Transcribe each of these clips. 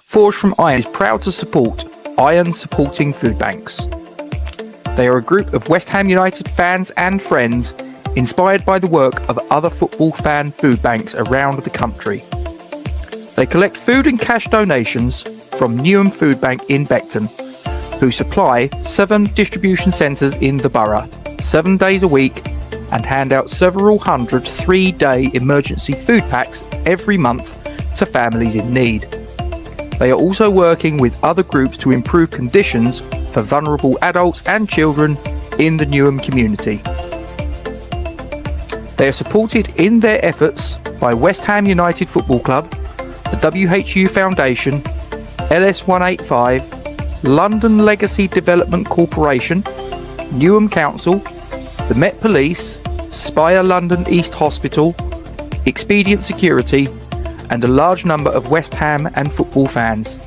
Forged from Iron is proud to support Iron Supporting Food Banks. They are a group of West Ham United fans and friends inspired by the work of other football fan food banks around the country. They collect food and cash donations from Newham Food Bank in Beckton, who supply 7 distribution centres in the borough, 7 days a week, and hand out several hundred 3-day emergency food packs every month to families in need. They are also working with other groups to improve conditions for vulnerable adults and children in the Newham community. They are supported in their efforts by West Ham United Football Club, the WHU Foundation, LS185, London Legacy Development Corporation, Newham Council, the Met Police, Spire London East Hospital, Expedient Security, and a large number of West Ham and football fans.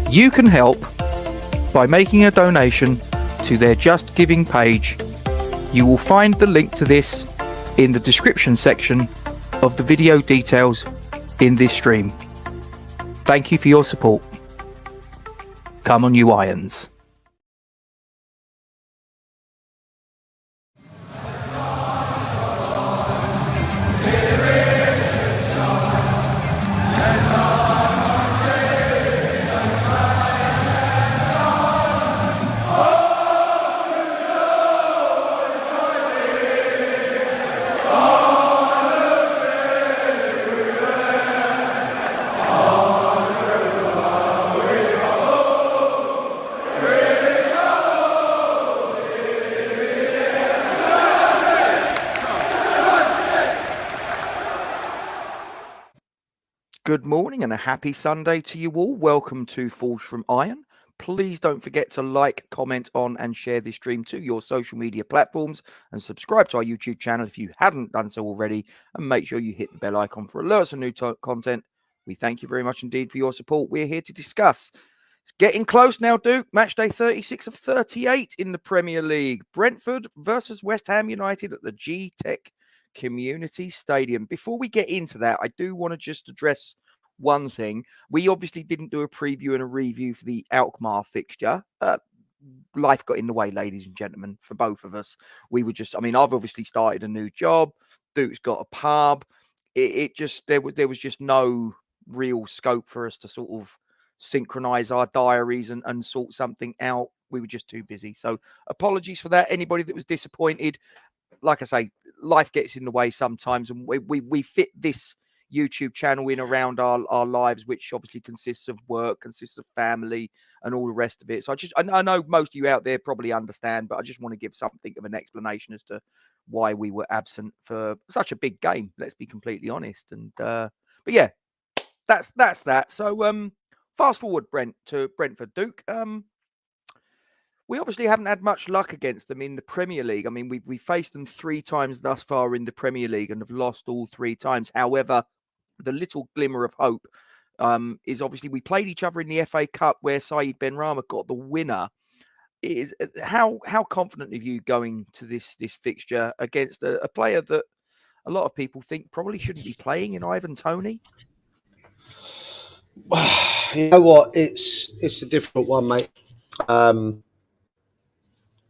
You can help by making a donation to their Just Giving page. You will find the link to this in the description section of the video details in this stream. Thank you for your support. Come on, you Irons. Good morning and a happy Sunday to you all. Welcome to Forged from Iron. Please don't forget to like, comment on and share this stream to your social media platforms and subscribe to our YouTube channel if you hadn't done so already, and make sure you hit the bell icon for alerts on new content. We thank you very much indeed for your support. We're here to discuss. It's getting close now, Duke. Matchday 36 of 38 in the Premier League. Brentford versus West Ham United at the Gtech Community Stadium. Before we get into that, I do want to just address one thing. We obviously didn't do a preview and a review for the Alkmaar fixture. Life got in the way, ladies and gentlemen, for both of us. We were just, I've obviously started a new job. Duke's got a pub. There was just no real scope for us to sort of synchronize our diaries and sort something out. We were just too busy. So apologies for that. Anybody that was disappointed, like I say, life gets in the way sometimes, and we fit this YouTube channel in around our lives, which obviously consists of work, consists of family, and all the rest of it. So I know most of you out there probably understand, but I just want to give something of an explanation as to why we were absent for such a big game. Let's be completely honest. And but yeah, that's that. So fast forward, to Brentford, Duke. We obviously haven't had much luck against them in the Premier League. We faced them 3 times thus far in the Premier League and have lost all 3 times. However, the little glimmer of hope is obviously we played each other in the FA Cup where Saeed Benrahma got the winner. Is how confident are you going to this fixture against a player that a lot of people think probably shouldn't be playing in Ivan Toney? You know what? It's a difficult one, mate.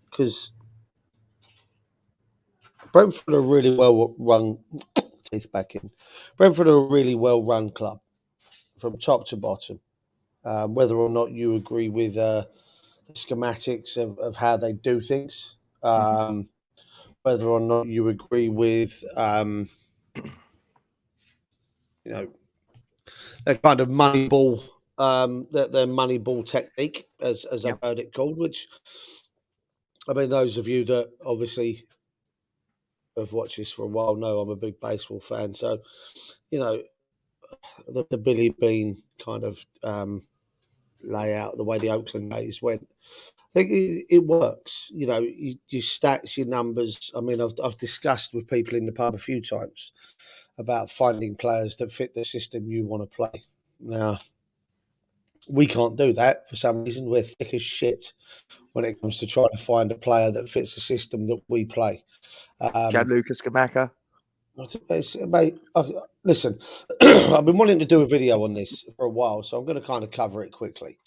Because Brentford are a really well run. Teeth back in. Brentford are a really well run club from top to bottom. Whether or not you agree with the schematics of how they do things, whether or not you agree with their kind of money ball, their money ball technique, as I've heard it called, which. Those of you that obviously have watched this for a while know I'm a big baseball fan. So, the Billy Bean kind of layout, the way the Oakland days went, I think it works. Your stats, your numbers. I've discussed with people in the pub a few times about finding players that fit the system you want to play. Now, we can't do that for some reason. We're thick as shit when it comes to trying to find a player that fits the system that we play. Gianluca Scamacca. Mate, listen, I've been wanting to do a video on this for a while, so I'm going to kind of cover it quickly.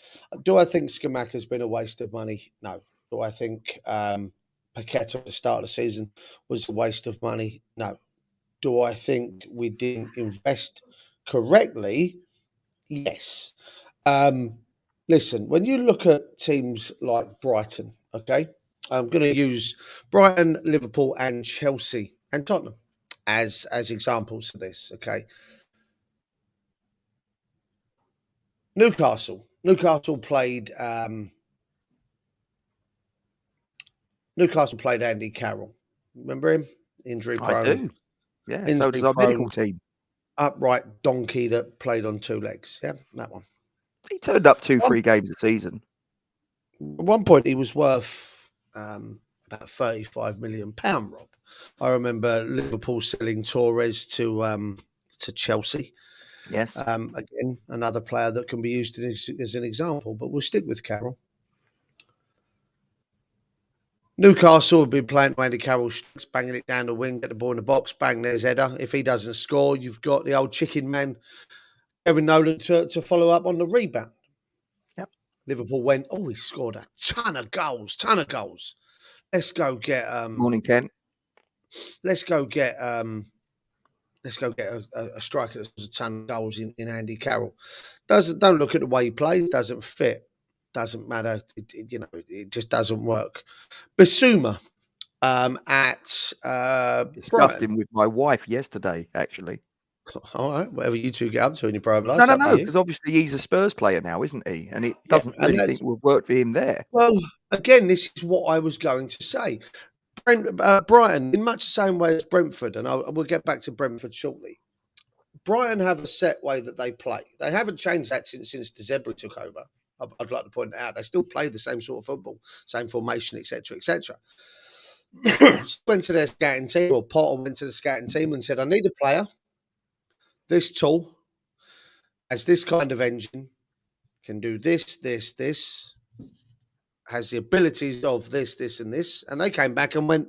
Do I think Skamaka has been a waste of money? No. Do I think Paqueta at the start of the season was a waste of money? No. Do I think we didn't invest correctly? Yes. Listen, when you look at teams like Brighton, okay, I'm going to use Brighton, Liverpool, and Chelsea and Tottenham as examples of this. Okay, Newcastle played Andy Carroll. Remember him? Injury I prone, do. Yeah, so does our medical team. upright donkey that played on two legs. Yeah, that one. He turned up 2-3 games a season. At one point, he was worth about £35 million, Rob. I remember Liverpool selling Torres to Chelsea. Yes. Again, another player that can be used as an example, but we'll stick with Carroll. Newcastle have been playing Andy Carroll, banging it down the wing, get the ball in the box, bang, there's header. If he doesn't score, you've got the old chicken man, Kevin Nolan, to follow up on the rebound. Yep. Liverpool went, he scored a ton of goals. Let's go get Morning, Ken. Let's go get a striker that scores a ton of goals in Andy Carroll. Don't look at the way he plays. Doesn't fit. Doesn't matter. It just doesn't work. Basuma at Discussed Brighton. him with my wife yesterday, actually. All right, whatever you two get up to in your private life. No, because obviously he's a Spurs player now, isn't he? And it doesn't really think it would work for him there. Well, again, this is what I was going to say. Brighton, in much the same way as Brentford, and we'll get back to Brentford shortly. Brighton have a set way that they play. They haven't changed that since De Zerbi took over. I'd like to point that out. They still play the same sort of football, same formation, etc., etc. Went to their scouting team, or Potter went to the scouting team and said, I need a player this tall, has this kind of engine, can do this, has the abilities of this, and this. And they came back and went,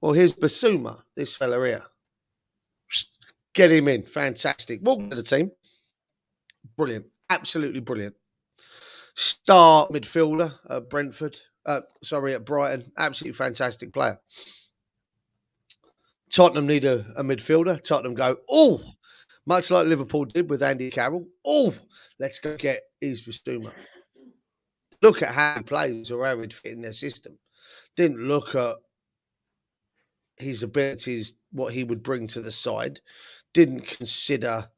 well, here's Basuma, this fella here. Get him in. Fantastic. Welcome to the team. Brilliant. Absolutely brilliant. Star midfielder at Brentford. At Brighton. Absolutely fantastic player. Tottenham need a midfielder. Tottenham go, much like Liverpool did with Andy Carroll. Let's go get Basuma. Look at how he plays or how he'd fit in their system. Didn't look at his abilities, what he would bring to the side. Didn't consider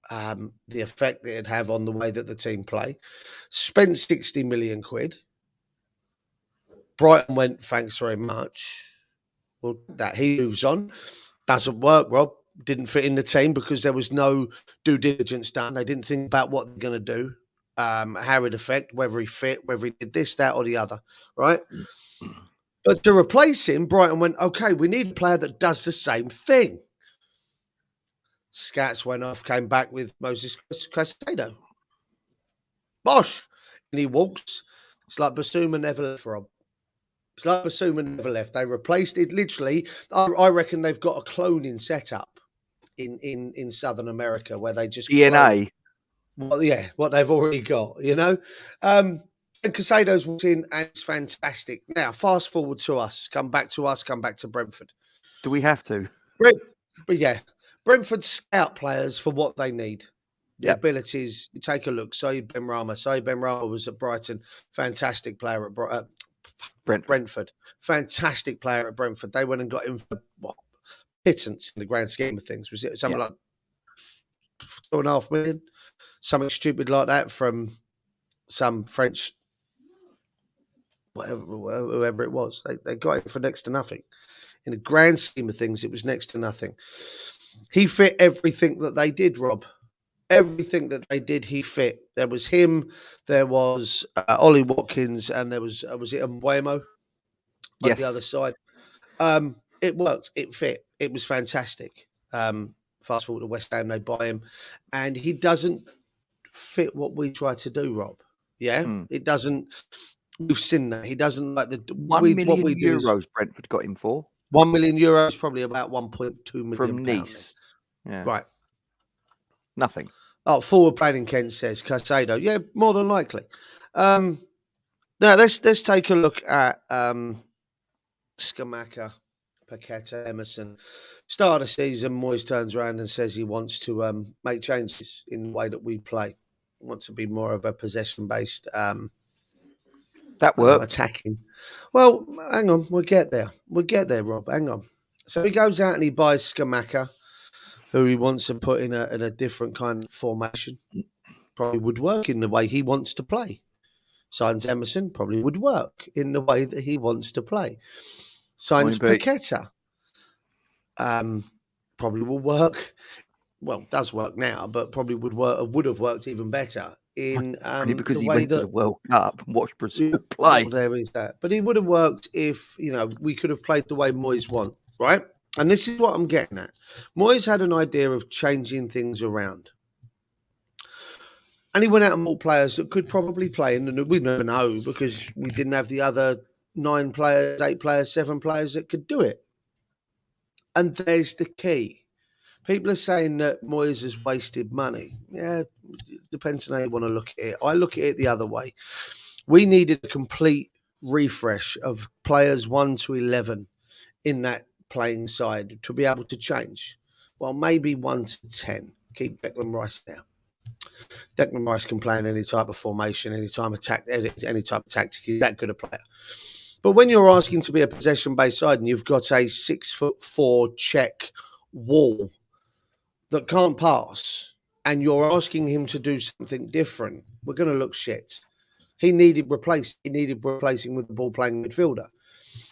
the effect that it'd have on the way that the team play. Spent 60 million quid. Brighton went, thanks very much. Well, that he moves on. Doesn't work, Rob. Didn't fit in the team because there was no due diligence done. They didn't think about what they're going to do, how it'd affect, whether he fit, whether he did this, that, or the other, right? But to replace him, Brighton went, okay, we need a player that does the same thing. Scats went off, came back with Moses Caicedo. Bosh! And he walks. It's like Basuma never left, Rob. It's like Basuma never left. They replaced it literally. I reckon they've got a cloning setup in Southern America where they just DNA. What they've already got, And Caicedo's walked in and it's fantastic. Now, fast forward to us. Come back to Brentford. Do we have to? But yeah, Brentford scout players for what they need. The abilities. You take a look. Saeed Benrahma. Saeed Benrahma was at Brighton. Fantastic player at Brentford. Fantastic player at Brentford. They went and got him for pittance in the grand scheme of things. Was it something like 2.5 million? Something stupid like that from some French, whoever it was. They got him for next to nothing. In the grand scheme of things, it was next to nothing. He fit everything that they did, Rob. Everything that they did, he fit. There was him, there was Ollie Watkins, and there was it Mbuemo on the other side. It worked. It fit. It was fantastic. Fast forward to West Ham, they buy him, and he doesn't fit what we try to do, Rob. Yeah, it doesn't. We've seen that he doesn't like the €1 million Brentford got him for. €1 million is probably about 1.2 million from pounds. Nice. Yeah. Right. Nothing. Oh, forward playing in Kent, says Casado. Yeah, more than likely. Now let's take a look at Scamacca, Paqueta, Emerson. Start of the season, Moyes turns around and says he wants to make changes in the way that we play. Wants to be more of a possession-based, That worked. attacking. Well, hang on, we'll get there. We'll get there, Rob. Hang on. So he goes out and he buys Scamacca, who he wants to put in a different kind of formation. Probably would work in the way he wants to play. Signs Emerson, probably would work in the way that he wants to play. Signs Paqueta, probably will work. Well, does work now, but probably would have worked even better in because the he way went that to the World Cup and watched Brazil play. Well, there is that. But it would have worked if, we could have played the way Moyes want, right? And this is what I'm getting at. Moyes had an idea of changing things around. And he went out and bought players that could probably play, and we never know because we didn't have the other 9 players, 8 players, 7 players that could do it. And there's the key. People are saying that Moyes has wasted money. Yeah, it depends on how you want to look at it. I look at it the other way. We needed a complete refresh of players 1 to 11 in that playing side to be able to change. Well, maybe 1 to 10. Keep Declan Rice there. Declan Rice can play in any type of formation, any type of tactic. He's that good a player. But when you're asking to be a possession-based side and you've got a 6'4" Czech wall that can't pass, and you're asking him to do something different, we're going to look shit. He needed replacing with the ball-playing midfielder.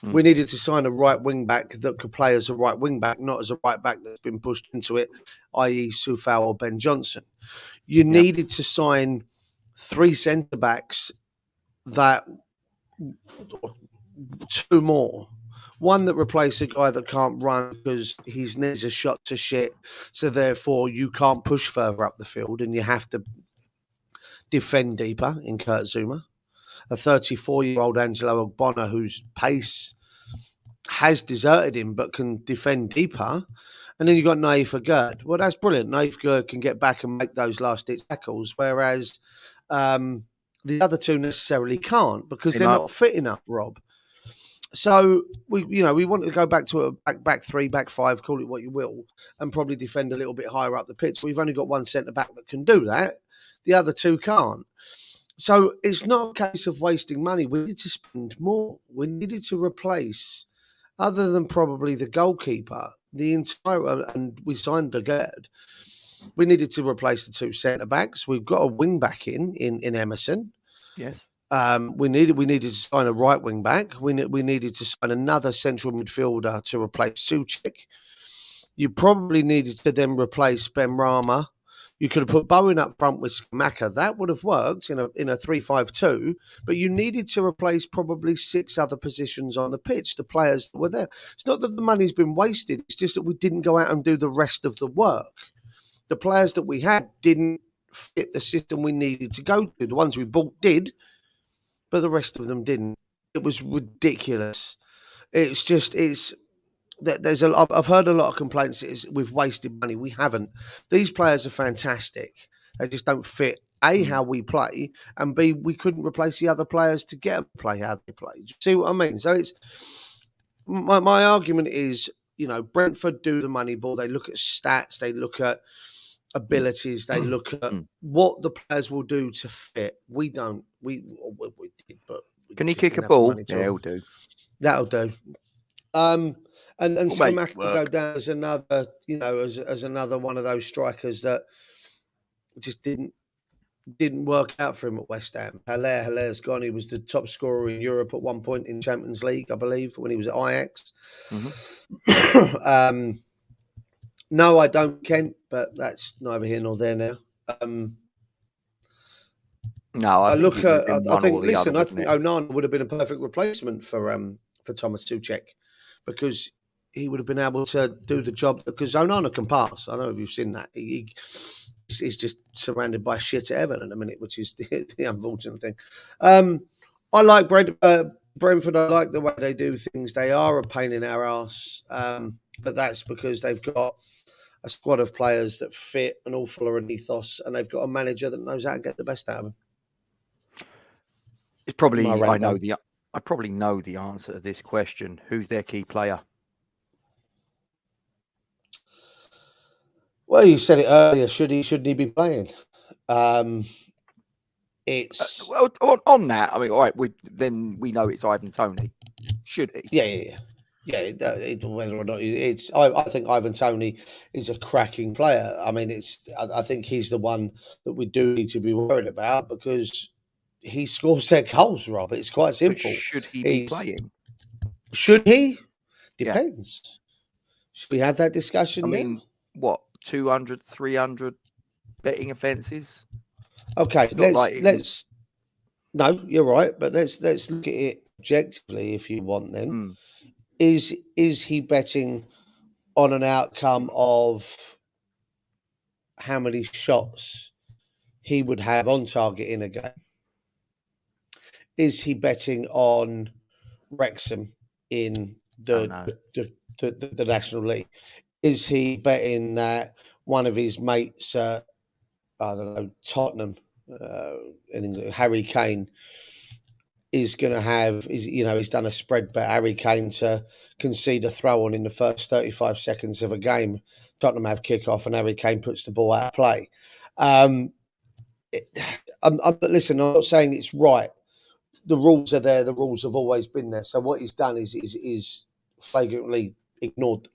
We needed to sign a right wing-back that could play as a right wing-back, not as a right-back that's been pushed into it, i.e. Soufal or Ben Johnson. You needed to sign 3 centre-backs that... 2 more. One that replaced a guy that can't run because his knees are shot to shit, so therefore you can't push further up the field and you have to defend deeper in Kurt Zouma. A 34-year-old Angelo Ogbonna whose pace has deserted him but can defend deeper. And then you've got Naif Agurd. Well, that's brilliant. Naif Agurd can get back and make those last-ditch tackles, whereas the other 2 necessarily can't because they're not fit enough, Rob. So we want to go back to a back 3, back 5, call it what you will, and probably defend a little bit higher up the pitch. We've only got 1 centre back that can do that. The other 2 can't. So it's not a case of wasting money. We need to spend more. We needed to replace, other than probably the goalkeeper, the entire, and we signed Agurd. We needed to replace the 2 centre backs. We've got a wing back in Emerson. Yes. We needed to sign a right wing back. We needed to sign another central midfielder to replace Souček. You probably needed to then replace Ben Rama. You could have put Bowen up front with Scamacca. That would have worked in a 3-5-2. But you needed to replace probably 6 other positions on the pitch, the players that were there. It's not that the money's been wasted. It's just that we didn't go out and do the rest of the work. The players that we had didn't fit the system we needed to go to. The ones we bought did, but the rest of them didn't. It was ridiculous. I've heard a lot of complaints we've wasted money. We haven't. These players are fantastic. They just don't fit, A, how we play, and B, we couldn't replace the other players to get them to play how they play. Do you see what I mean? So it's my argument is, Brentford do the money ball. They look at stats. They look at abilities. They look at what the players will do to fit. We don't. We did, but can he kick a ball? Yeah, he'll do. That'll do. And Scamacca will go down as another, as another one of those strikers that just didn't work out for him at West Ham. Hilaire's gone. He was the top scorer in Europe at one point in Champions League, I believe, when he was at Ajax. Mm-hmm. No, I don't, Kent, but that's neither here nor there now. No, I think Onana would have been a perfect replacement for Thomas Souček because he would have been able to do the job because Onana can pass. I don't know if you've seen that. He's just surrounded by shit at Everton at the minute, which is the unfortunate thing. I like Brentford, I like the way they do things. They are a pain in our arse, but that's because they've got a squad of players that fit an awful lot of ethos, and they've got a manager that knows how to get the best out of them. It's probably I probably know the answer to this question. Who's their key player? Well, you said it earlier. Shouldn't he be playing? It's well on that. I mean, all right. Then we know it's Ivan Toney. Should he? Yeah. Whether or not it's, I think Ivan Toney is a cracking player. I mean, I think he's the one that we do need to be worried about because he scores their goals, Rob. It's quite simple. But should he be playing? Should he? Depends. Yeah. Should we have that discussion? I mean, what 200, 300 betting offences? Okay, let's. No, you're right, but let's look at it objectively, if you want. Then is he betting on an outcome of how many shots he would have on target in a game? Is he betting on Wrexham in the National League? Is he betting that one of his mates, I don't know, Tottenham, in England, Harry Kane, is going to have, he's done a spread bet, Harry Kane to concede a throw on in the first 35 seconds of a game. Tottenham have kick-off and Harry Kane puts the ball out of play. Listen, I'm not saying it's right. The rules are there. The rules have always been there. So what he's done is flagrantly ignored them.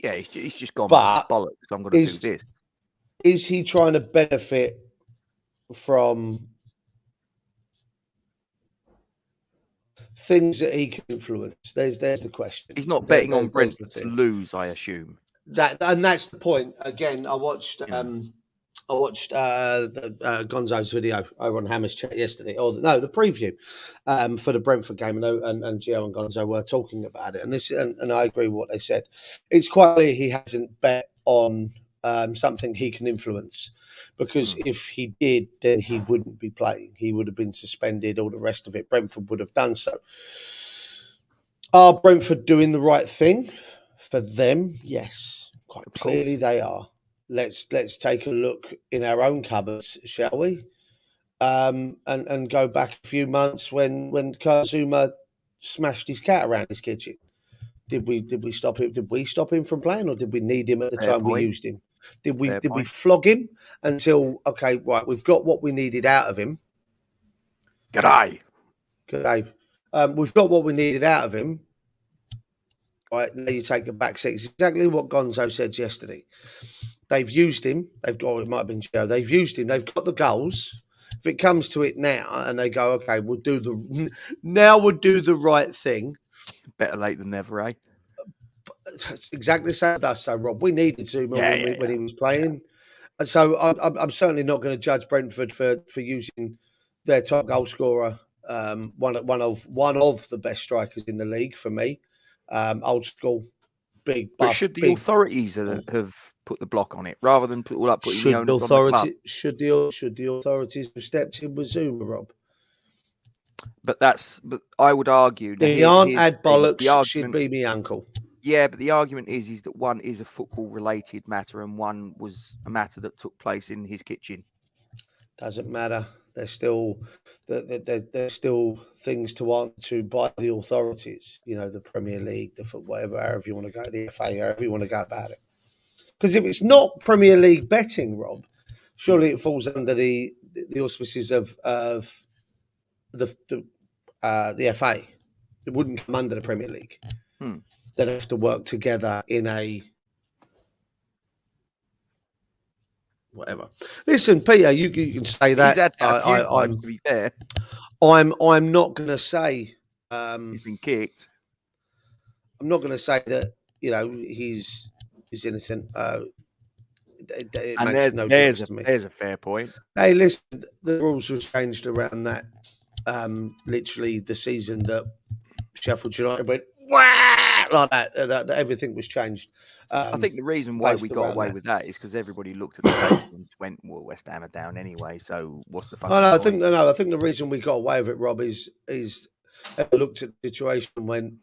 Yeah, he's just gone, bollocks, I'm going to do this. Is he trying to benefit from things that he can influence? There's the question. He's not betting on Brentford to lose, I assume. That's the point. Again, I watched Gonzo's video over on Hammer's Chat yesterday, the preview for the Brentford game, and Gio and Gonzo were talking about it, and I agree with what they said. It's quite clear he hasn't bet on something he can influence, because if he did, then he wouldn't be playing. He would have been suspended, all the rest of it. Brentford would have done so. Are Brentford doing the right thing for them? Yes, quite clearly they are. Let's take a look in our own cupboards, shall we? And go back a few months when Kazuma smashed his cat around his kitchen. Did we stop him? Did we stop him from playing, or did we need him at the time we used him? Did we flog him until we've got what we needed out of him? G'day. We've got what we needed out of him. Right, now you take the back seat. It's exactly what Gonzo said yesterday. They've used him. It might have been Joe. They've used him. They've got the goals. If it comes to it now, and they go, okay, we'll do the right thing. Better late than never, eh? That's exactly the same with us. So, Rob, we needed to when he was playing. And so I'm certainly not going to judge Brentford for using their top goal scorer, one of the best strikers in the league for me. Old school, big. But should the authorities have put the block on it rather than putting the onus on the club? Should the authorities have stepped in with Zuma, Rob? But I would argue. The aunt had bollocks. She'd be me uncle. Yeah, but the argument is that one is a football-related matter and one was a matter that took place in his kitchen. Doesn't matter. There's still things to answer to by the authorities. The Premier League, the football, however you want to go, the FA, however you want to go about it. Because if it's not Premier League betting, Rob, surely it falls under the auspices of the FA. It wouldn't come under the Premier League. They'd have to work together in a whatever. Listen, Peter, you can say that. He's had that a few times, to be fair. I'm not going to say he's been kicked. I'm not going to say that he's innocent. There's a fair point. Hey, listen, the rules were changed around that. Literally, the season that Sheffield United went like that everything was changed. I think the reason why we got away with that is because everybody looked at the table and went, "Well, West Ham are down anyway, so what's the fucking point?" I think the reason we got away with it, Rob, is ever looked at the situation and went,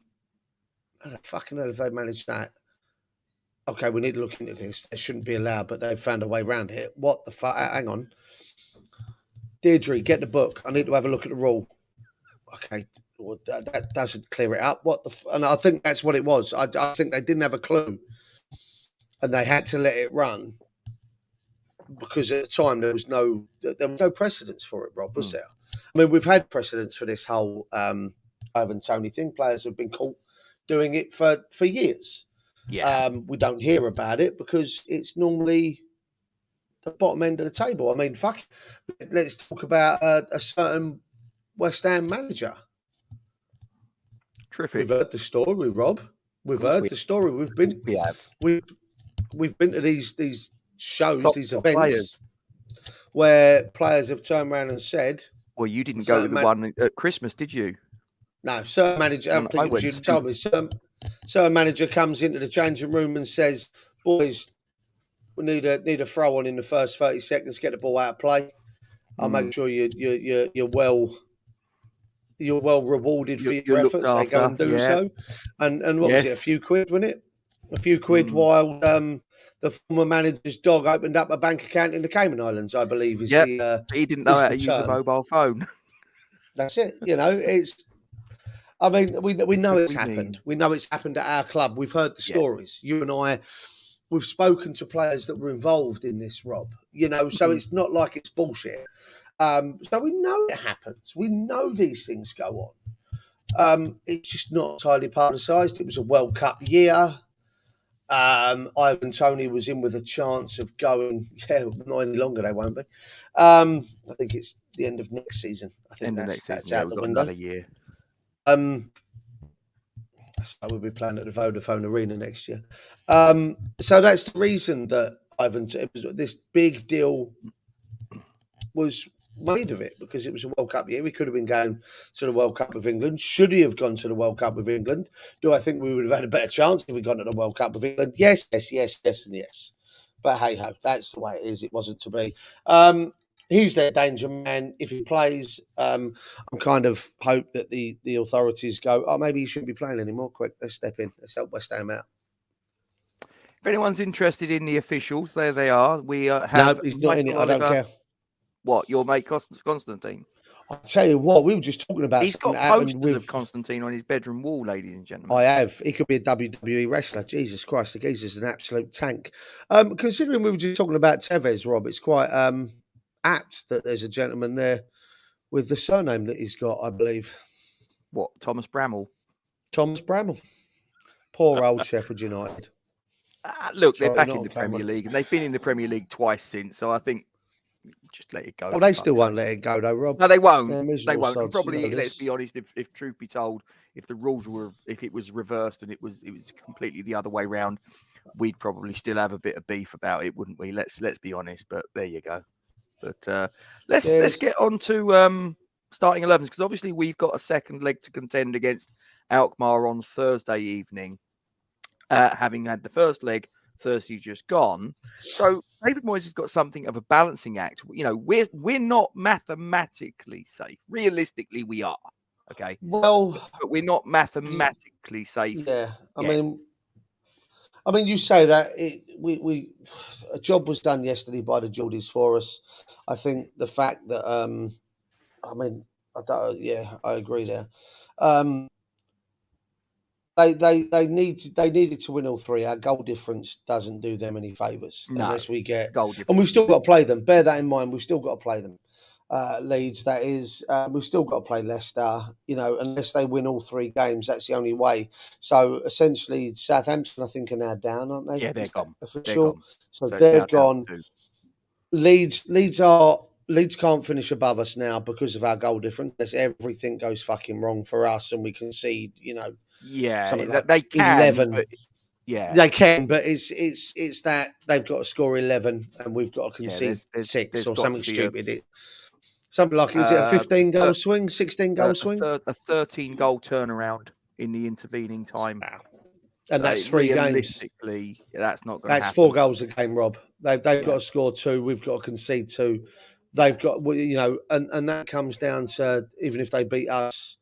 how the fucking hell have they managed that? Okay, we need to look into this. They shouldn't be allowed, but they've found a way around it. What the fuck? Hang on. Deirdre, get the book. I need to have a look at the rule. Okay, well, that doesn't clear it up. What the? And I think that's what it was. I think they didn't have a clue, and they had to let it run because at the time there was no precedence for it. Rob, was there? I mean, we've had precedence for this whole Ivan Toney thing. Players have been caught doing it for years. Yeah. We don't hear about it because it's normally the bottom end of the table. I mean, fuck. Let's talk about a certain West Ham manager. Terrific. We've heard the story, Rob. We've heard the story. We've been to these shows, these events players. where players have turned around and said, "Well, you didn't go to the one at Christmas, did you?" No, certain manager. I think it was you told me. Certain manager comes into the changing room and says, "Boys, we need a throw on in the first 30 seconds. Get the ball out of play. I'll make sure you're well rewarded for your efforts." They go and do so, and what was it? A few quid, wasn't it? A few quid while the former manager's dog opened up a bank account in the Cayman Islands, I believe. He didn't know how to use a mobile phone. That's it. You know, it's. I mean, we know it's happened. We know it's happened at our club. We've heard the stories. You and I, we've spoken to players that were involved in this, Rob. You know, so it's not like it's bullshit. So we know it happens. We know these things go on. It's just not entirely publicised. It was a World Cup year. Ivan Toney was in with a chance of going. Yeah, not any longer. They won't be. I think it's the end of next season. I think that's out the window. Another year. So we'll be playing at the Vodafone Arena next year. So that's the reason that this big deal was made of it, because it was a World Cup year. We could have been going to the World Cup of England. Should he have gone to the World Cup of England? Do I think we would have had a better chance if we'd gone to the World Cup of England? Yes, and yes. But hey ho, that's the way it is. It wasn't to be. He's their danger man. If he plays, I'm kind of hope that the authorities go, oh, maybe he shouldn't be playing anymore. Quick, let's step in. Let's help West Ham out. If anyone's interested in the officials, there they are. We have. No, he's not in it. I don't care. What, your mate Constantine? I'll tell you what, we were just talking about. He's got posters of Constantine on his bedroom wall, ladies and gentlemen. I have. He could be a WWE wrestler. Jesus Christ, the geezer's an absolute tank. Considering we were just talking about Tevez, Rob, it's quite apt that there's a gentleman there with the surname that he's got, I believe. What, Thomas Bramall? Thomas Bramall. Poor old Sheffield United. Look, they're back in the Premier League, and they've been in the Premier League twice since, so I think just let it go. Oh, they still won't let it go, though, Rob. No, they won't. They won't. And probably, let's be honest, if truth be told, if the rules were, if it was reversed and it was completely the other way round, we'd probably still have a bit of beef about it, wouldn't we? Let's be honest. But there you go. But let's get on to starting 11s, because obviously we've got a second leg to contend against Alkmaar on Thursday evening, having had the first leg Thursday just gone. So David Moyes has got something of a balancing act. You know, we're not mathematically safe. Realistically, we are. Okay. Well, but we're not mathematically safe. Yeah. I mean, you say that we a job was done yesterday by the Geordies for us. I think the fact that I agree there. They needed to win all three. Our goal difference doesn't do them any favours unless we get goal difference. And we've still got to play them. Bear that in mind. We've still got to play them. Leeds, that is. We've still got to play Leicester. You know, unless they win all three games, that's the only way. So essentially, Southampton, I think, are now down, aren't they? Yeah, they're gone. For sure. So they're gone. Leeds can't finish above us now because of our goal difference. Everything goes fucking wrong for us, and we concede. You know. Yeah, like they can. 11. But, yeah, they can, but it's that they've got to score 11 and we've got to concede 6 or something stupid. Something like, is it a 15-goal swing, 16-goal swing? A 13-goal turnaround in the intervening time. Wow. And so that's 3 games. Realistically, that's not going to happen. That's 4 goals a game, Rob. They've got to score 2. We've got to concede 2. They've got, you know, and that comes down to, even if they beat us,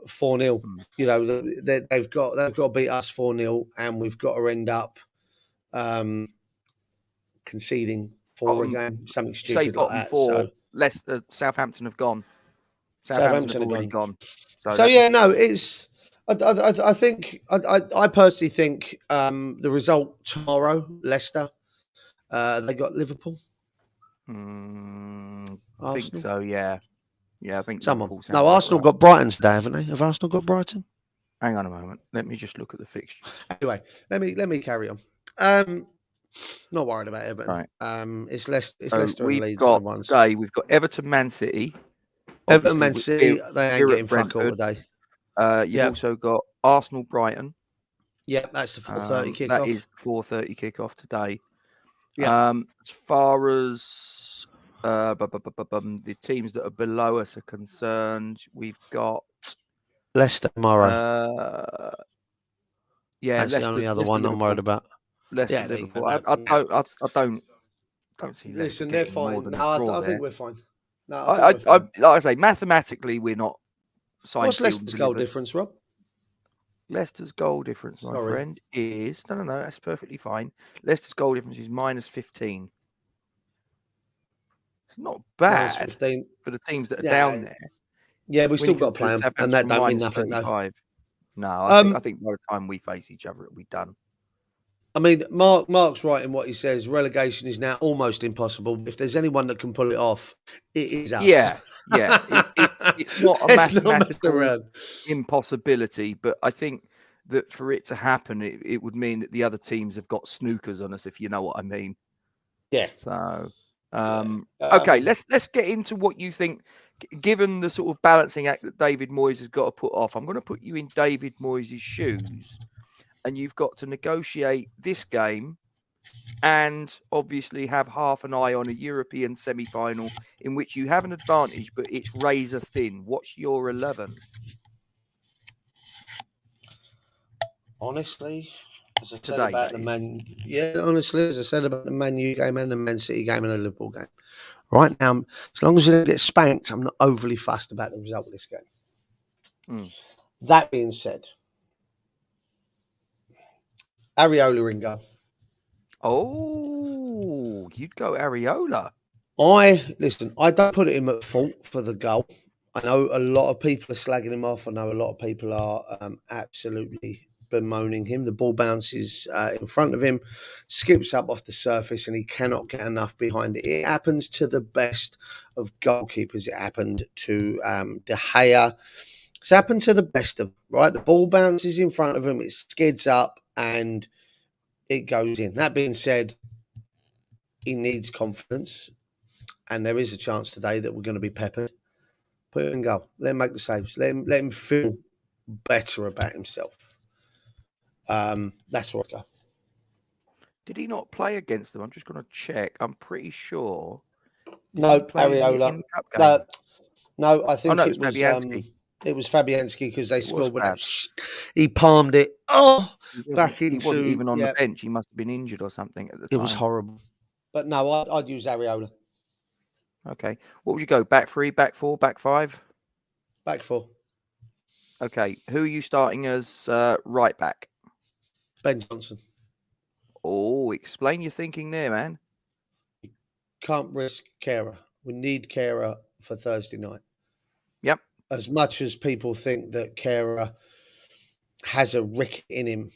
4-0. You know, they've got to beat us 4-0, and we've got to end up conceding 4 again, something stupid like that. 4. So Southampton have gone. Southampton have have already gone. So yeah, no, it's. I think I personally think the result tomorrow, Leicester, they got Liverpool. I think so. Yeah, I think Someone. Liverpool. No, Arsenal got Brighton today, haven't they? Have Arsenal got Brighton? Hang on a moment. Let me just look at the fixtures. Anyway, let me carry on. Not worried about Everton. Right. It's Leicester and Leeds got the ones. Today we've got Everton, Man City. Everton, Man City, they ain't getting fuck all Brentford. today. You've also got Arsenal, Brighton. Yeah, that's the 4:30 kickoff. That is 4:30 kickoff today. Yeah. As far as the teams that are below us are concerned, we've got Leicester tomorrow. That's the only other one I'm worried about. Leicester, Liverpool. I don't see. Listen, they're fine. More than I think we're fine. No, like I say, mathematically, we're not. What's Leicester's goal difference, Rob? Leicester's goal difference, my friend, is no. That's perfectly fine. Leicester's goal difference is -15. It's not bad for the teams that are down there. Yeah, we still got to play them, and that don't mean nothing. No, I think by the time we face each other, it'll be done. I mean, Mark's right in what he says. Relegation is now almost impossible. If there's anyone that can pull it off, it is us. Yeah. It's not a mathematical impossibility, but I think that for it to happen, it would mean that the other teams have got snookers on us, if you know what I mean. Yeah. So, okay, let's get into what you think. Given the sort of balancing act that David Moyes has got to put off, I'm going to put you in David Moyes' shoes, and you've got to negotiate this game and obviously have half an eye on a European semi-final in which you have an advantage, but it's razor thin. What's your 11? Honestly, as I said about the as I said about the Man U game and the Man City game and the Liverpool game. Right now, as long as we don't get spanked, I'm not overly fussed about the result of this game. That being said, Areola in goal. Oh, you'd go Areola. I don't put him at fault for the goal. I know a lot of people are slagging him off. I know a lot of people are absolutely bemoaning him. The ball bounces in front of him, skips up off the surface, and he cannot get enough behind it. It happens to the best of goalkeepers. It happened to De Gea. It's happened to the best of them, right? The ball bounces in front of him, it skids up, and it goes in. That being said, he needs confidence, and there is a chance today that we're going to be peppered. Put him in goal. Let him make the saves. Let him feel better about himself. That's where I go. Did he not play against them? I'm just going to check. I'm pretty sure. No, Areola. No, I think it was Fabianski. It was Fabianski because they scored with that. He palmed it. He wasn't even on the bench. He must have been injured or something at the time. It was horrible. But no, I'd use Areola. Okay. What would you go? Back 3, back 4, back 5? Back 4. Okay. Who are you starting as right back? Ben Johnson. Oh, explain your thinking there, man. Can't risk Kehrer. We need Kehrer for Thursday night. Yep. As much as people think that Kehrer has a rick in him,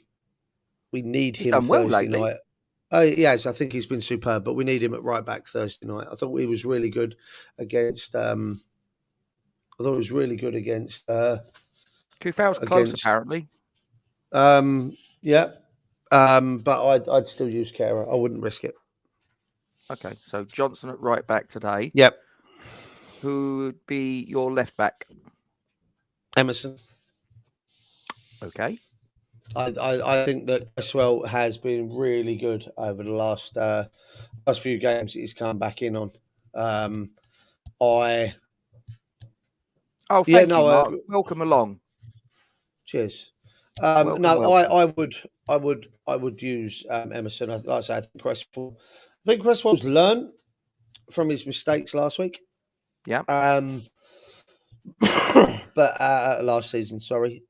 we need him Thursday night. Yes, I think he's been superb, but we need him at right back Thursday night. I thought he was really good against. Kufau's close, apparently. Yeah. But I'd still use Kehrer. I wouldn't risk it. Okay, so Johnson at right back today. Yep. Who would be your left back? Emerson. Okay. I think that Cresswell has been really good over the last few games that he's come back in on. Thank you, Mark. Welcome along. Cheers. Welcome. I would use Emerson. Like I say, I think Cresswell's learned from his mistakes last week. Yeah. but last season, sorry.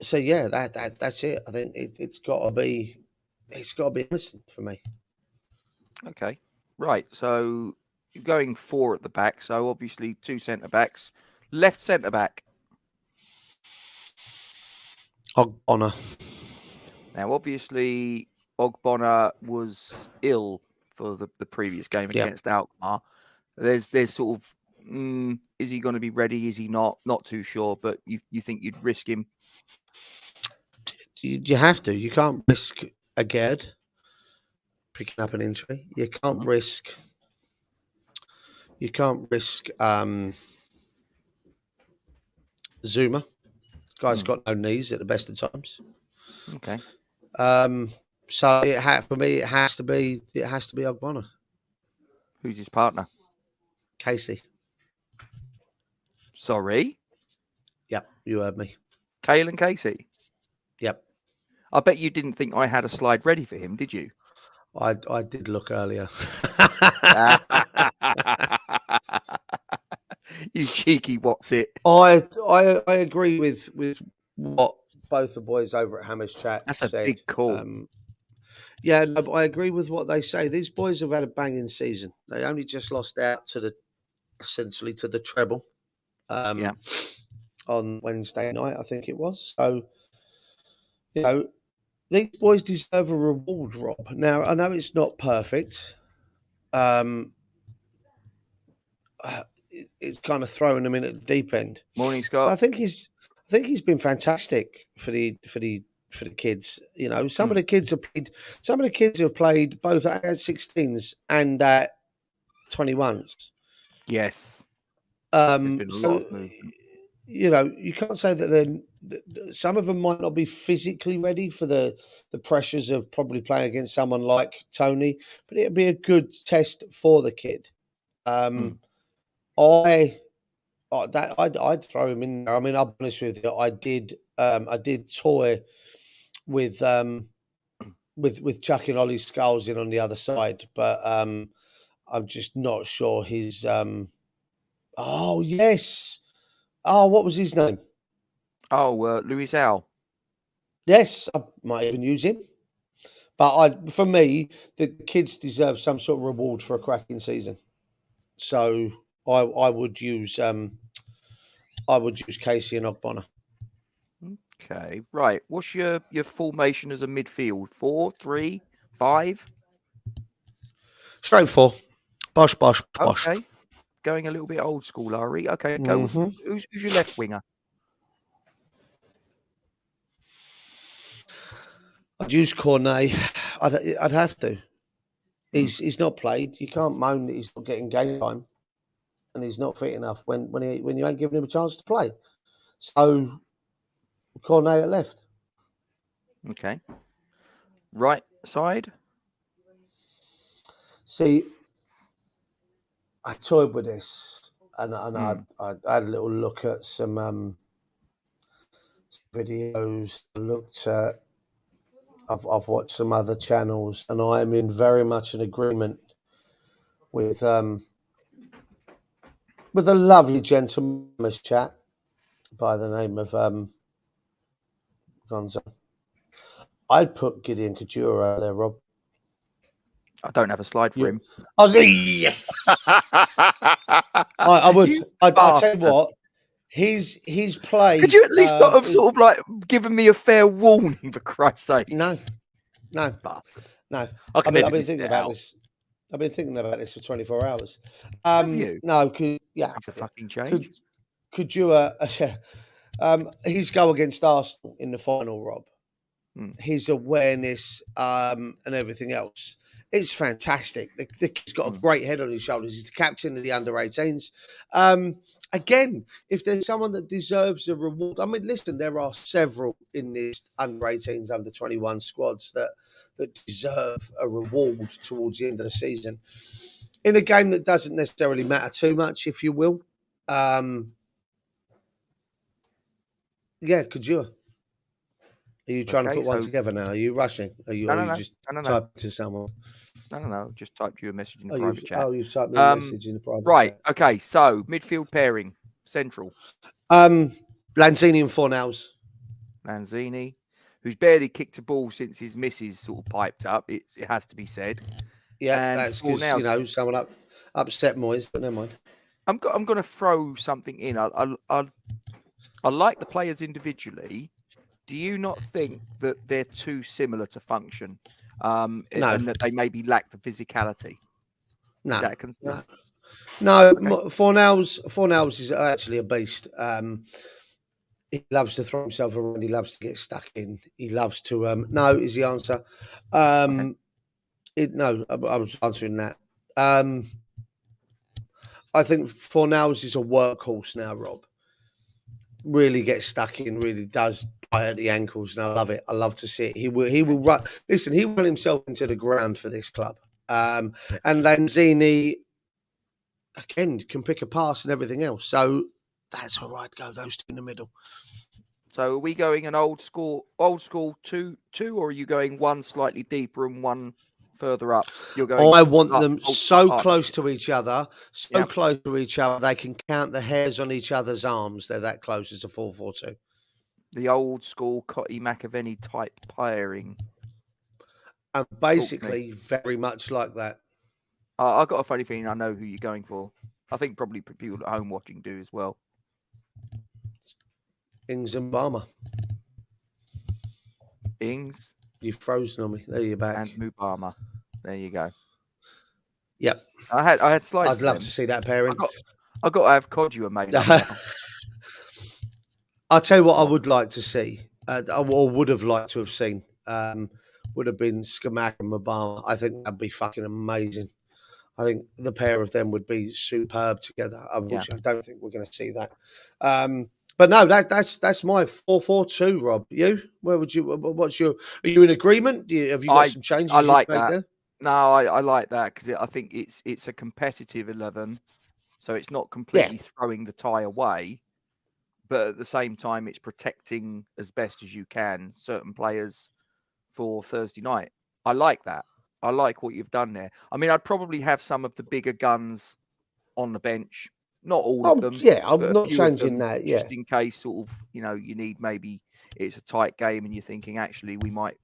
So yeah, that's it. I think it's got to be Emerson for me. Okay, right. So you're going 4 at the back. So obviously 2 centre backs, left centre back. Ogbonna. Now, obviously, Ogbonna was ill for the previous game Yeah. against Alkmaar. There's sort of, is he going to be ready? Is he not? Not too sure, but you think you'd risk him? You have to. You can't risk a Gerd picking up an injury. You can't risk. You can't risk Zuma. Guy's got no knees at the best of times. Okay. So for me, it has to be Ogbonna. Who's his partner? Casey. Sorry? Yep, you heard me. Cale and Casey? Yep. I bet you didn't think I had a slide ready for him, did you? I did look earlier. You cheeky what's it? I agree with what both the boys over at Hammer's Chat That's a said. big call. Yeah, no, but I agree with what they say. These boys have had a banging season. They only just lost out to essentially to the treble on Wednesday night, I think it was. So, these boys deserve a reward, Rob. Now, I know it's not perfect. It's kind of throwing them in at the deep end. Morning, Scott. But I think he's been fantastic for the kids. Some of the kids have played. Some of the kids have played both at 16s and at 21s. Yes. There's been a lot of movement. You can't say that some of them might not be physically ready for the pressures of probably playing against someone like Tony, but it'd be a good test for the kid. I'd throw him in there. I mean, I'll be honest with you. I did toy with chucking Ollie Skulls in on the other side, but I'm just not sure his. Oh yes. Oh, what was his name? Oh, Louis Al. Yes, I might even use him. But for me, the kids deserve some sort of reward for a cracking season. So I would use Casey and Ogbonna. Okay, right. What's your formation as a midfield? 4, 3, 5? Straight 4. Bosh, bosh, bosh. Okay. Going a little bit old school, are we? Okay, go. Who's your left winger? I'd use Cornet. I'd have to. He's not played. You can't moan that he's not getting game time, and he's not fit enough when you ain't giving him a chance to play. So Cornet at left. Okay. Right side. See, I toyed with this, and I had a little look at some videos. I've watched some other channels, and I am in very much an agreement with a lovely gentleman's chat by the name of Gonzo. I'd put Gideon Couture out there, Rob. I don't have a slide for him. I was like, yes. I would. I tell you what. He's played. Could you at least not have sort of like given me a fair warning, for Christ's sake? No. I've been thinking about this. I've been thinking about this for 24 hours. Have you? No, It's a fucking change. Could you? His goal against Arsenal in the final, Rob. His awareness and everything else. It's fantastic. The kid's got a great head on his shoulders. He's the captain of the under-18s. Again, if there's someone that deserves a reward, I mean, listen, there are several in this under-18s, under-21 squads that deserve a reward towards the end of the season. In a game that doesn't necessarily matter too much, if you will. Couture. Are you trying to put one together now? Are you rushing? Are you just typing to someone? I don't know. Just typed you a message in the Oh, private chat. you've typed me a message in the private Right. chat. Okay. So midfield pairing, central. Lanzini and Fornals. Lanzini, who's barely kicked a ball since his missus sort of piped up. It has to be said. Yeah, And that's because someone upset Moyes, but never mind. I'm going to throw something in. I like the players individually. Do you not think that they're too similar to function, and that they maybe lack the physicality? No, is that a concern? No. Fornals is actually a beast. He loves to throw himself around. He loves to get stuck in. He loves to. No, is the answer. Okay. I was answering that. I think Fornals is a workhorse now, Rob. Really gets stuck in, really does bite at the ankles, and I love it. I love to see it. He will run. Listen, he will run himself into the ground for this club. And Lanzini, again, can pick a pass and everything else. So that's where I'd go, those two in the middle. So are we going an old school 2-2, or are you going one slightly deeper and one further up? You're going. I want them so close to each other, close to each other, they can count the hairs on each other's arms. They're that close as a 4-4-2. The old school Cotty McAvenny type pairing. And basically very much like that. I've got a funny feeling I know who you're going for. I think probably people at home watching do as well. Ings and Barmer. Ings. You've frozen on me. There you're back. And Mubama. There you go. Yep. I had slices. I'd love to see that pairing. I got to have Kodua made up now. I'll tell you what I would like to see, or would have liked to have seen, would have been Skamak and Mubama. I think that'd be fucking amazing. I think the pair of them would be superb together. Unfortunately, I don't think we're going to see that. But no, that's my 4-4-2, Rob. You? Where would you? Are you in agreement? Have you got some changes? I like that. There? No, I like that because I think it's a competitive 11, so it's not completely throwing the tie away, but at the same time, it's protecting as best as you can certain players for Thursday night. I like that. I like what you've done there. I mean, I'd probably have some of the bigger guns on the bench. Not all of them. Yeah, I'm not changing that. Yeah. Just in case sort of, you need maybe it's a tight game and you're thinking, actually, we might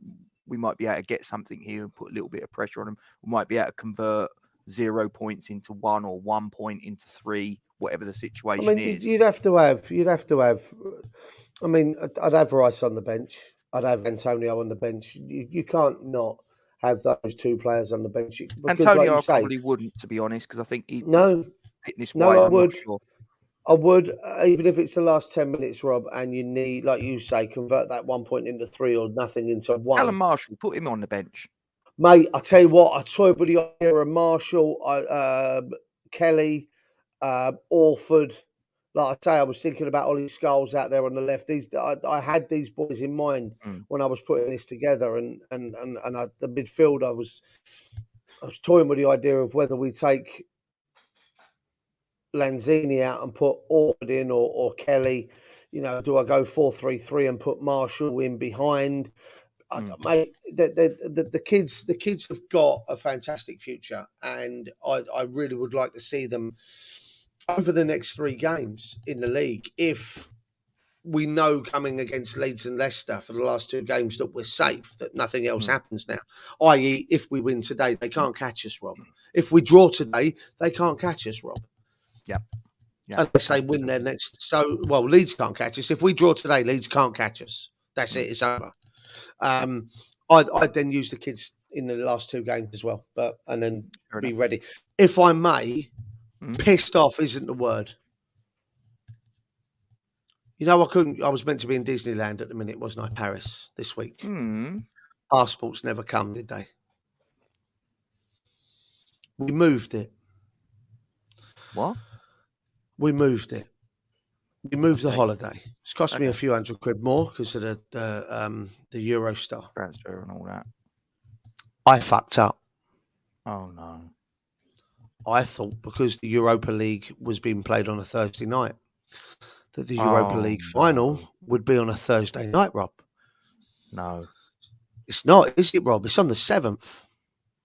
be able to get something here and put a little bit of pressure on them. We might be able to convert 0 points into 1 or 1 point into 3, whatever the situation is. You'd have to have. I mean, I'd have Rice on the bench. I'd have Antonio on the bench. You can't not have those two players on the bench. Antonio, like probably wouldn't, to be honest, because I think fitness-wise, I'm not sure. I would, even if it's the last 10 minutes, Rob, and you need, like you say, convert that 1 point into 3 or nothing into 1. Alan Marshall, put him on the bench. Mate, I tell you what, I toyed with the idea of Marshall, Kelly, Orford. Like I say, I was thinking about Ollie Scholes out there on the left. I had these boys in mind when I was putting this together, and the midfield, I was toying with the idea of whether we take Lanzini out and put Orford in or Kelly. Do I go 4-3-3 and put Marshall in behind? Mate, the kids have got a fantastic future, and I really would like to see them over the next 3 games in the league. If we know coming against Leeds and Leicester for the last 2 games that we're safe, that nothing else happens now, i.e. if we win today, they can't catch us, Rob. If we draw today, they can't catch us, Rob. Yeah. Unless they win their next. So, Leeds can't catch us. If we draw today, Leeds can't catch us. That's it. It's over. I'd then use the kids in the last 2 games as well, and then be ready. If I may, pissed off isn't the word. I was meant to be in Disneyland at the minute, wasn't I? Paris this week. Passports never come, did they? We moved it. What? We moved it. We moved the holiday. It's cost me a few £100 more because of the Eurostar transfer and all that. I fucked up. Oh no! I thought because the Europa League was being played on a Thursday night, that the Europa League final would be on a Thursday night, Rob. No, it's not, is it, Rob? It's on the 7th.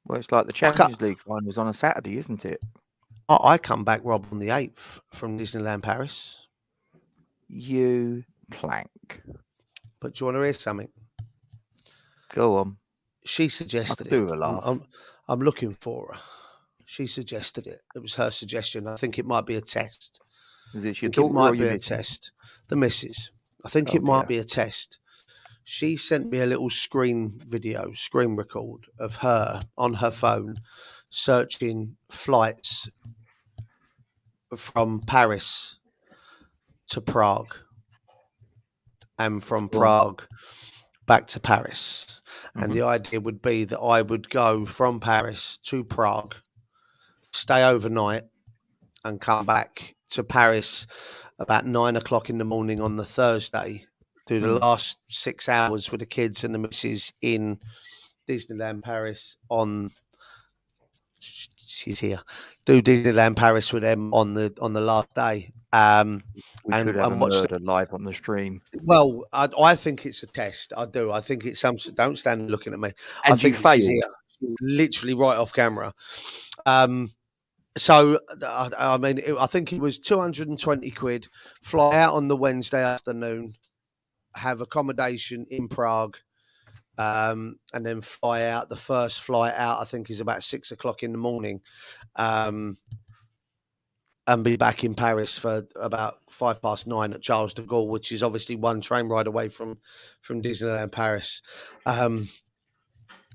Well, it's like the Champions League finals on a Saturday, isn't it? I come back, Rob, on the 8th from Disneyland Paris. You plank. But do you want to hear something? Go on. She suggested I could do a laugh. I'm looking for her. She suggested it. It was her suggestion. I think it might be a test. Is it your I think daughter it might or be your a missus? test. The missus. I think Oh, it might dear. be a test. She sent me a little screen record of her on her phone searching flights from Paris to Prague and from Go on. Prague back to Paris. And Mhm. the idea would be that I would go from Paris to Prague, stay overnight, and come back to Paris about 9 o'clock in the morning on the Thursday. Do the last 6 hours with the kids and the missus in Disneyland Paris on. She's here. Do Disneyland Paris with them on the last day. We could have a murder live on the stream. Well, I think it's a test. I do. I think it's some. Don't stand looking at me. And I think you failed. she's here, literally right off camera. So I mean, I think it was 220 quid. Fly out on the Wednesday afternoon, have accommodation in Prague, and then fly out. The first flight out, I think, is about 6 o'clock in the morning, and be back in Paris for about 9:05 at Charles de Gaulle, which is obviously one train ride away from Disneyland Paris.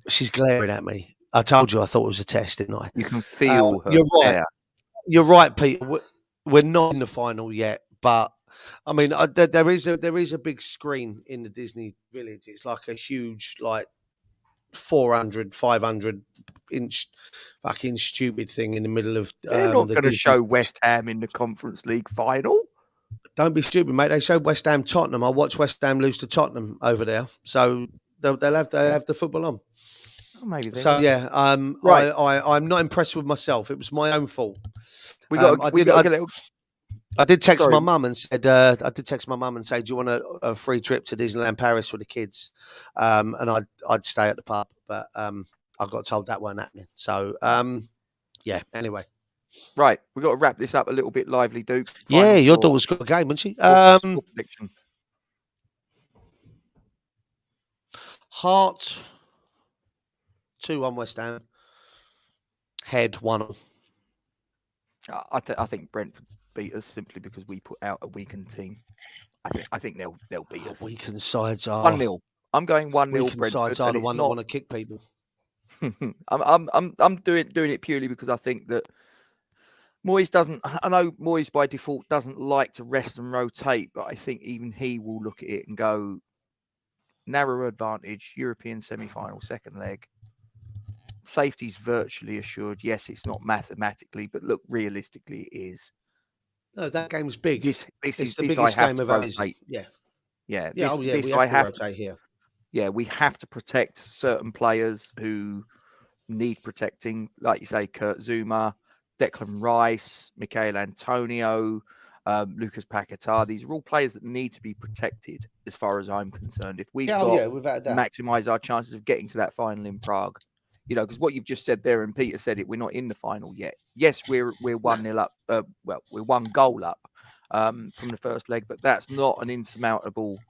She's glaring at me. I told you I thought it was a test, didn't I? You can feel her. You're right. There. You're right, Peter. We're not in the final yet, but I mean, there is a big screen in the Disney Village. It's like a huge, like 400, 500 inch fucking stupid thing in the middle of. They're not going to show West Ham in the Conference League final. Don't be stupid, mate. They showed West Ham Tottenham. I watched West Ham lose to Tottenham over there, so they'll have the football on. Oh, maybe. So yeah, right. I'm not impressed with myself. It was my own fault. I did text my mum and said, do you want a free trip to Disneyland Paris with the kids? And I'd stay at the pub, but I got told that weren't happening. So yeah. Anyway, right, we got to wrap this up a little bit lively, Duke. Yeah, your daughter's got a game, hasn't she? Prediction. Heart 2-1 West Ham. Head 1-0. I think Brentford beat us simply because we put out a weakened team. I think they'll beat us. Weakened sides are 1-0. I'm going 1-0. Weakened sides are the one that want to kick people. I'm doing it purely because I think that Moyes doesn't. I know Moyes by default doesn't like to rest and rotate, but I think even he will look at it and go narrow advantage, European semi-final, second leg. Safety's virtually assured. Yes, it's not mathematically, but look, realistically, it is. No, that game's big. This is the biggest game of rotate. Yeah. This we I have have to rotate here. Yeah, we have to protect certain players who need protecting, like you say, Kurt Zouma, Declan Rice, Michael Antonio, Lucas Paquetá. These are all players that need to be protected, as far as I'm concerned. If we've got to maximise our chances of getting to that final in Prague, because what you've just said there, and Peter said it, we're not in the final yet. Yes, we're 1-0 up. We're 1 goal up from the first leg, but that's not an insurmountable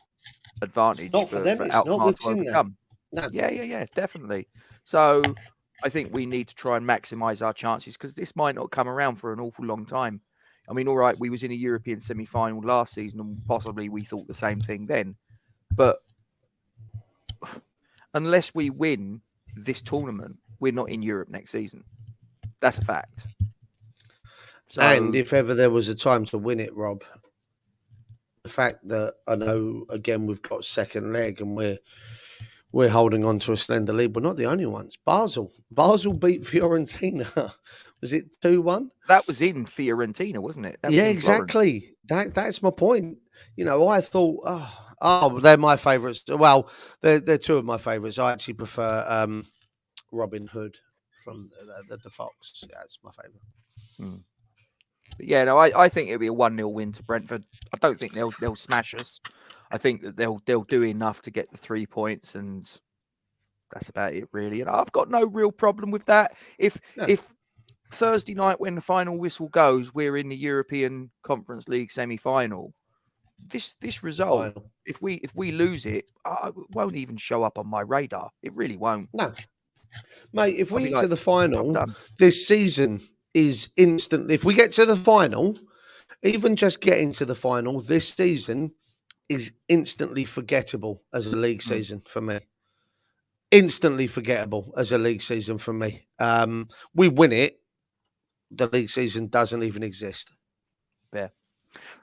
advantage. Not for them. It's not. We've seen that. No. Yeah, definitely. So I think we need to try and maximise our chances because this might not come around for an awful long time. I mean, all right, we was in a European semi-final last season and possibly we thought the same thing then. But unless we win this tournament, we're not in Europe next season. That's a fact. So, and if ever there was a time to win it, Rob, the fact that I know, again, we've got second leg and we're holding on to a slender lead. We're not the only ones. Basel beat Fiorentina. Was it 2-1? That was in Fiorentina, wasn't it? Yeah, exactly. That's my point. I thought, oh, they're my favourites. Well, they're two of my favourites. I actually prefer Robin Hood from the Fox. Yeah, it's my favourite. But yeah, no, I think it'll be a 1-0 win to Brentford. I don't think they'll smash us. I think that they'll do enough to get the 3 points, and that's about it, really. And I've got no real problem with that. If Thursday night, when the final whistle goes, we're in the European Conference League semi-final, this result, if we lose it, it won't even show up on my radar. It really won't. No, mate. If we get to the I'm final, done. this season is instant. If we get to the final, even just getting to the final, this season is instantly forgettable as a league season for me. Instantly forgettable as a league season for me. We win it, the league season doesn't even exist. Fair.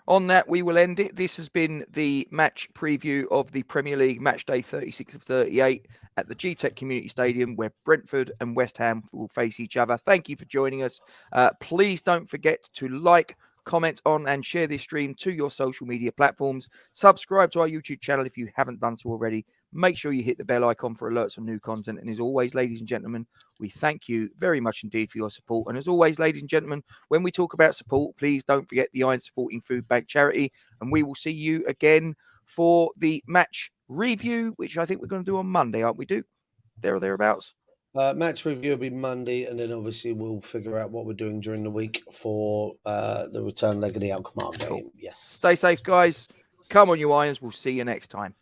On that, we will end it. This has been the match preview of the Premier League Matchday 36 of 38 at the Gtech Community Stadium, where Brentford and West Ham will face each other. Thank you for joining us. Please don't forget to like, comment on and share this stream to your social media platforms. Subscribe to our YouTube channel if you haven't done so already. Make sure you hit the bell icon for alerts on new content. And as always, ladies and gentlemen, we thank you very much indeed for your support. And as always, ladies and gentlemen, when we talk about support, please don't forget the Iron Supporting Food Bank charity. And we will see you again for the match review, which I think we're going to do on Monday, aren't we, Duke? There or thereabouts? Match review will be Monday, and then obviously we'll figure out what we're doing during the week for the return leg of the Alkmaar game. Yes. Stay safe, guys. Come on, you Irons. We'll see you next time.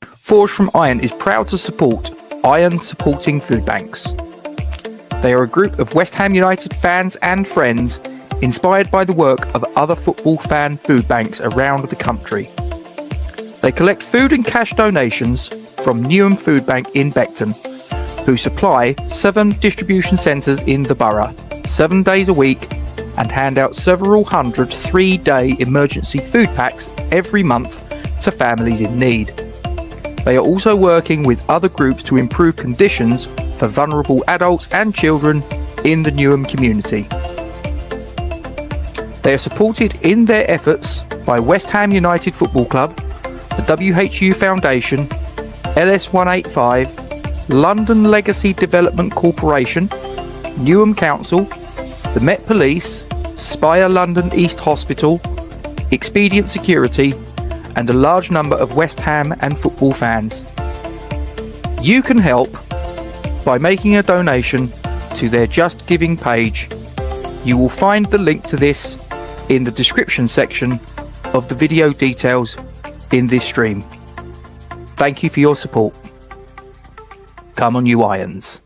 Forged from Iron is proud to support Iron Supporting Food Banks. They are a group of West Ham United fans and friends inspired by the work of other football fan food banks around the country. They collect food and cash donations from Newham Food Bank in Beckton, who supply 7 distribution centres in the borough, 7 days a week, and hand out several hundred 3-day emergency food packs every month to families in need. They are also working with other groups to improve conditions for vulnerable adults and children in the Newham community. They are supported in their efforts by West Ham United Football Club, the WHU Foundation, LS185, London Legacy Development Corporation, Newham Council, the Met Police, Spire London East Hospital, Expedient Security, and a large number of West Ham and football fans. You can help by making a donation to their Just Giving page. You will find the link to this in the description section of the video details in this stream. Thank you for your support. Come on, you Irons.